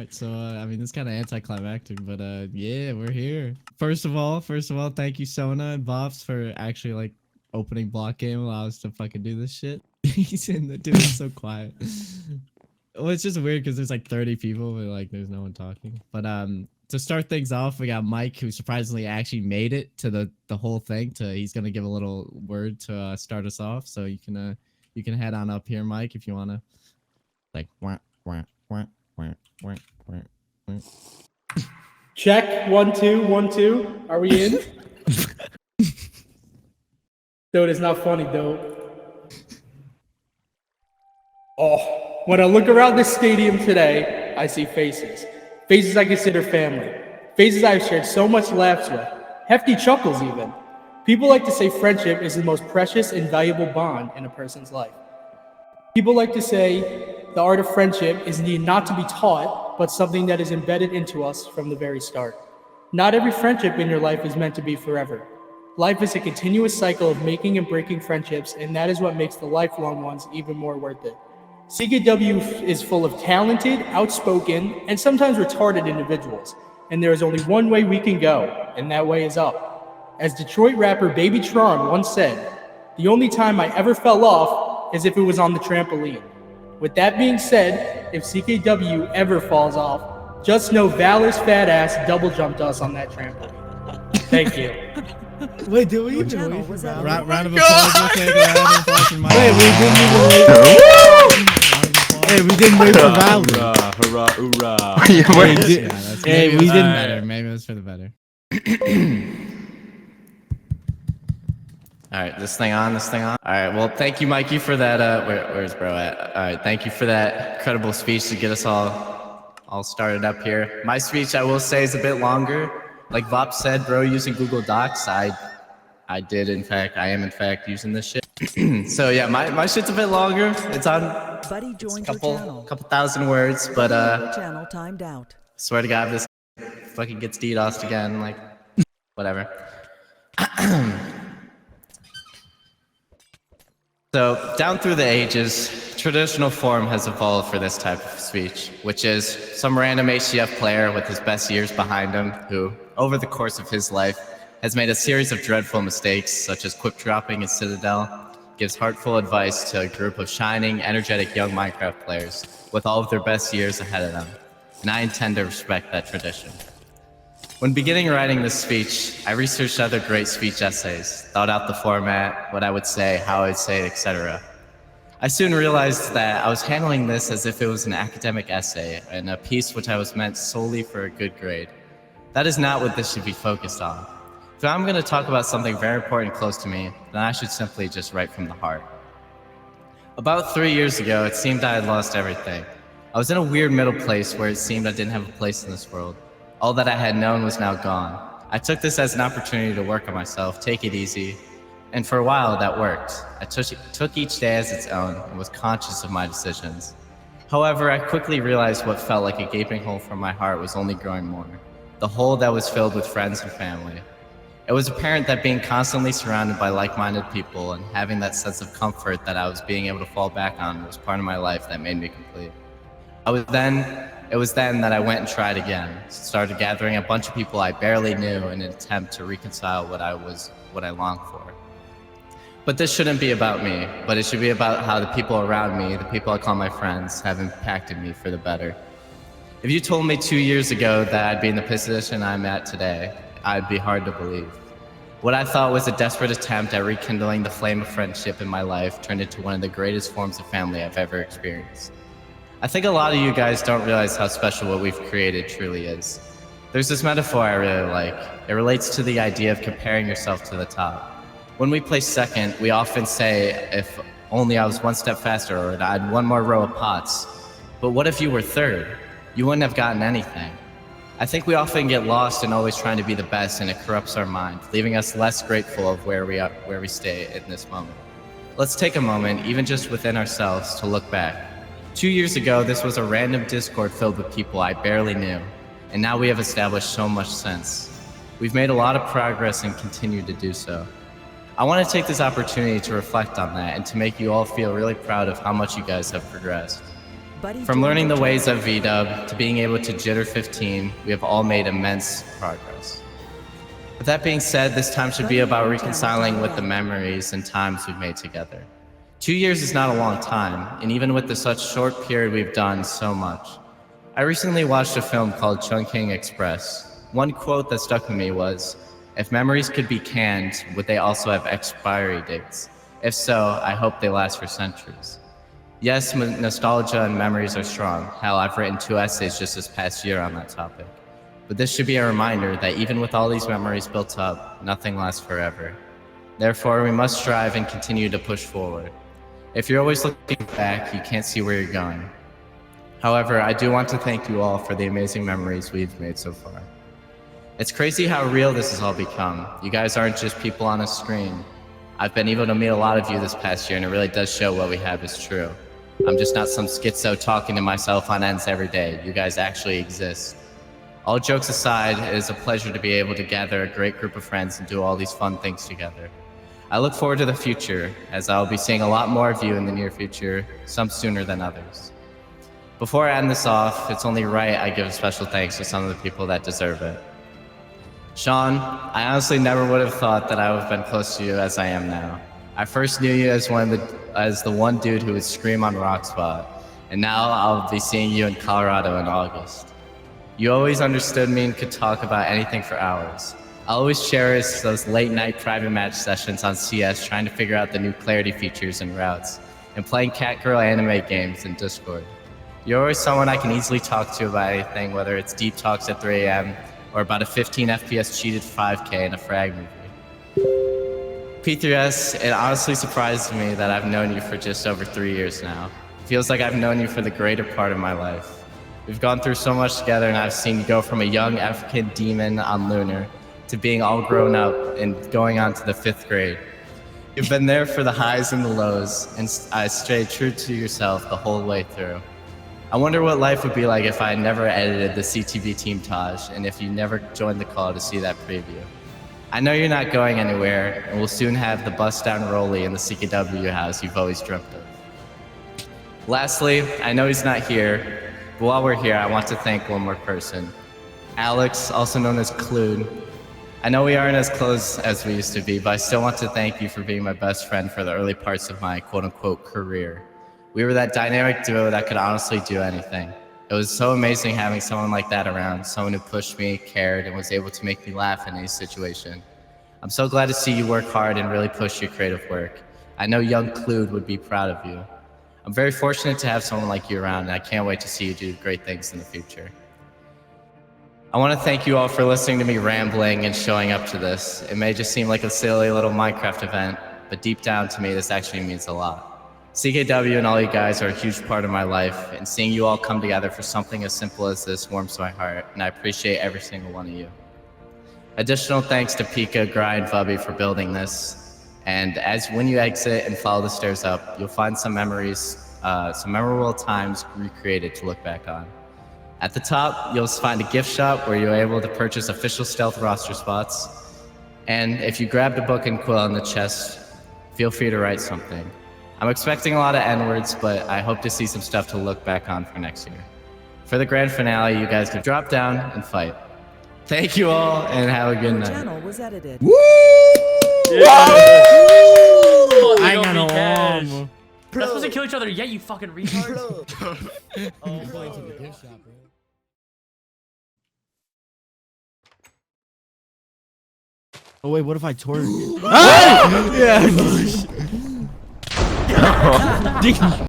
right. So, I mean, it's kind of anticlimactic, but yeah, we're here. First of all, thank you, Sona and Bops, for actually like opening block game allow us to fucking do this shit. He's in the dude is so quiet. Well, it's just weird because there's like 30 people, but like there's no one talking. But to start things off, we got Mike, who surprisingly actually made it to the whole thing. He's gonna give a little word to start us off. So you can head on up here, Mike, if you wanna. Like wah, wah, wah, wah, wah, wah, wah. Check 1 2 1 2. Are we in? Dude, it's not funny, dude. Oh, when I look around this stadium today, I see faces. Faces I consider family. Faces I've shared so much laughs with. Hefty chuckles, even. People like to say friendship is the most precious and valuable bond in a person's life. People like to say the art of friendship is indeed not to be taught, but something that is embedded into us from the very start. Not every friendship in your life is meant to be forever. Life is a continuous cycle of making and breaking friendships, and that is what makes the lifelong ones even more worth it. CKW is full of talented, outspoken, and sometimes retarded individuals, and there is only one way we can go, and that way is up. As Detroit rapper Baby Tron once said, "The only time I ever fell off is if it was on the trampoline." With that being said, if CKW ever falls off, just know Valor's fat ass double jumped us on that trampoline. Thank you. Wait, did we even wait for that? round of applause? Real quick, round of applause for Mike. Wait, we didn't even wait. Hey, we didn't wait for Valor. Hurrah, hurrah, hurrah. Hey, we didn't better. Maybe it was for the better. All right, this thing on. All right, well, thank you, Mikey, for that. Where's bro at? All right, thank you for that incredible speech to get us all started up here. My speech, I will say, is a bit longer. Like Vop said, bro, using Google Docs, I am in fact using this shit. So yeah, my shit's a bit longer. It's on Buddy joined a your channel. couple thousand words, but Channel timed out. swear to God, this fucking gets DDoSed again, like whatever. So down through the ages, traditional form has evolved for this type of speech, which is some random HCF player with his best years behind him who, over the course of his life, has made a series of dreadful mistakes, such as quip dropping in Citadel, gives heartful advice to a group of shining, energetic young Minecraft players with all of their best years ahead of them, and I intend to respect that tradition. When beginning writing this speech, I researched other great speech essays, thought out the format, what I would say, how I would say it, etc. I soon realized that I was handling this as if it was an academic essay and a piece which I was meant solely for a good grade. That is not what this should be focused on. If I'm going to talk about something very important close to me, then I should simply just write from the heart. About 3 years ago, it seemed I had lost everything. I was in a weird middle place where it seemed I didn't have a place in this world. All that I had known was now gone. I took this as an opportunity to work on myself, take it easy, and for a while that worked. I took each day as its own and was conscious of my decisions. However, I quickly realized what felt like a gaping hole from my heart was only growing more. The hole that was filled with friends and family. It was apparent that being constantly surrounded by like-minded people and having that sense of comfort that I was being able to fall back on was part of my life that made me complete. It was then that I went and tried again, started gathering a bunch of people I barely knew in an attempt to reconcile what I longed for. But this shouldn't be about me, but it should be about how the people around me, the people I call my friends, have impacted me for the better. If you told me 2 years ago that I'd be in the position I'm at today, I'd be hard to believe. What I thought was a desperate attempt at rekindling the flame of friendship in my life turned into one of the greatest forms of family I've ever experienced. I think a lot of you guys don't realize how special what we've created truly is. There's this metaphor I really like. It relates to the idea of comparing yourself to the top. When we place second, we often say, if only I was one step faster or I had one more row of pots. But what if you were third? You wouldn't have gotten anything. I think we often get lost in always trying to be the best, and it corrupts our mind, leaving us less grateful of where we stay in this moment. Let's take a moment, even just within ourselves, to look back. 2 years ago, this was a random Discord filled with people I barely knew, and now we have established so much since. We've made a lot of progress and continue to do so. I want to take this opportunity to reflect on that and to make you all feel really proud of how much you guys have progressed. Buddy From joined learning your the ways channel. of VDub to being able to jitter 15, we have all made immense progress. With that being said, this time should be about reconciling with the memories and times we've made together. 2 years is not a long time, and even with the such short period, we've done so much. I recently watched a film called Chungking Express. One quote that stuck with me was, "If memories could be canned, would they also have expiry dates? If so, I hope they last for centuries." Yes, nostalgia and memories are strong. Hell, I've written 2 essays just this past year on that topic. But this should be a reminder that even with all these memories built up, nothing lasts forever. Therefore, we must strive and continue to push forward. If you're always looking back, you can't see where you're going. However, I do want to thank you all for the amazing memories we've made so far. It's crazy how real this has all become. You guys aren't just people on a screen. I've been able to meet a lot of you this past year, and it really does show what we have is true. I'm just not some schizo talking to myself on ends every day. You guys actually exist. All jokes aside, it is a pleasure to be able to gather a great group of friends and do all these fun things together. I look forward to the future, as I'll be seeing a lot more of you in the near future, some sooner than others. Before I end this off, it's only right I give a special thanks to some of the people that deserve it. Sean, I honestly never would have thought that I would have been close to you as I am now. I first knew you as the one dude who would scream on Rock Spot, and now I'll be seeing you in Colorado in August. You always understood me and could talk about anything for hours. I always cherish those late-night private match sessions on CS trying to figure out the new clarity features and routes, and playing cat girl anime games in Discord. You're always someone I can easily talk to about anything, whether it's deep talks at 3 a.m. or about a 15 FPS cheated 5K in a frag movie. P3S, it honestly surprises me that I've known you for just over 3 years now. It feels like I've known you for the greater part of my life. We've gone through so much together, and I've seen you go from a young African demon on Lunar to being all grown up and going on to the 5th grade. You've been there for the highs and the lows, and I stayed true to yourself the whole way through. I wonder what life would be like if I never edited the CTV Team Taj, and if you never joined the call to see that preview. I know you're not going anywhere, and we'll soon have the bust down rollie in the CKW house you've always dreamt of. Lastly, I know he's not here, but while we're here, I want to thank one more person. Alex, also known as Clued. I know we aren't as close as we used to be, but I still want to thank you for being my best friend for the early parts of my quote-unquote career. We were that dynamic duo that could honestly do anything. It was so amazing having someone like that around, someone who pushed me, cared, and was able to make me laugh in any situation. I'm so glad to see you work hard and really push your creative work. I know young Clued would be proud of you. I'm very fortunate to have someone like you around, and I can't wait to see you do great things in the future. I want to thank you all for listening to me rambling and showing up to this. It may just seem like a silly little Minecraft event, but deep down to me, this actually means a lot. CKW and all you guys are a huge part of my life, and seeing you all come together for something as simple as this warms my heart, and I appreciate every single one of you. Additional thanks to Pika, Gry, and Bubby for building this. And when you exit and follow the stairs up, you'll find some memories, some memorable times recreated to look back on. At the top, you'll find a gift shop where you're able to purchase official stealth roster spots. And if you grabbed a book and quill in the chest, feel free to write something. I'm expecting a lot of N-words, but I hope to see some stuff to look back on for next year. For the grand finale, you guys can drop down and fight. Thank you all, and have a good Your night. channel was edited. I got a warm. We're not supposed to kill each other yet, you fucking retard. Oh wait, what if I tore? Yeah.